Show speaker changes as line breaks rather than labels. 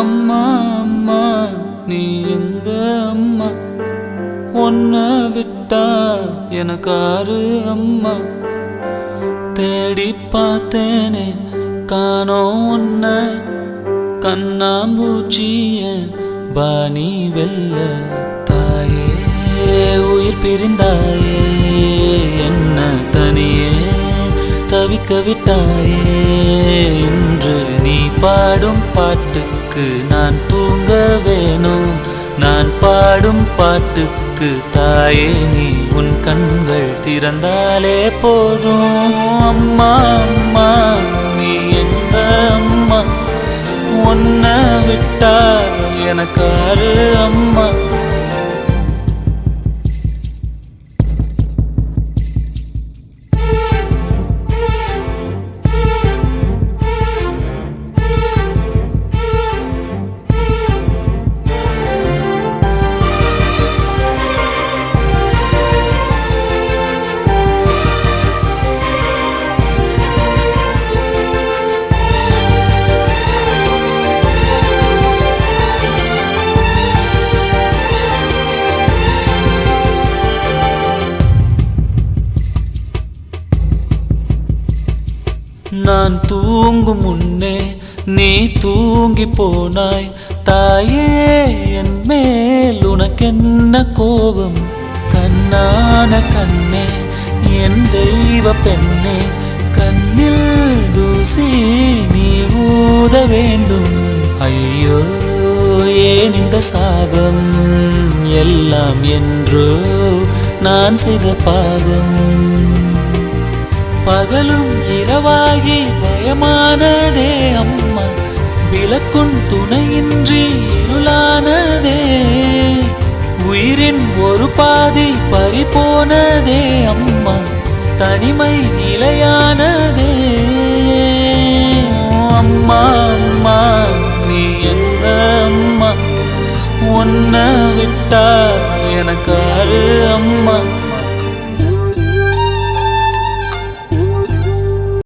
அம்மா அம்மா நீ எங்க அம்மா, உன்னை விட்டா எனக்காரு அம்மா. தேடி பார்த்தேனே காணோம் உன்னை, கண்ணாம்பூச்சிய வாணி வெல்ல. தாயே உயிர் பிரிந்தாயே, என்ன தனியே தவிக்க விட்டாயே. இன்று நீ பாடும் பாட்டுக்கு நான் தூங்க வேணும், நான் பாடும் பாட்டுக்கு தாயே நீ உன் கண்கள் திறந்தாலே போதும். அம்மா அம்மா நீ எங்க அம்மா, உன்னை விட்டா எனக்காரு அம்மா. நான் தூங்கும் முன்னே நீ தூங்கி போனாய் தாயே, என் மேல் உனக்கென்ன கோபம். கண்ணான கண்ணே என் தெய்வ பெண்ணே, கண்ணில் தூசி நீ ஊத வேண்டும். ஐயோ ஏன் இந்த சாபம், எல்லாம் என்றோ நான் செய்த பாவம். பகலும் இரவாகி பயமானதே அம்மா, விளக்குன் துணையின்றி இருளானதே. உயிரின் ஒரு பாதி பறிபோனதே அம்மா, தனிமை நிலையானதே. அம்மா அம்மா நீ எங்க அம்மா, உன்னை விட்டா எனக்காரு அம்மா.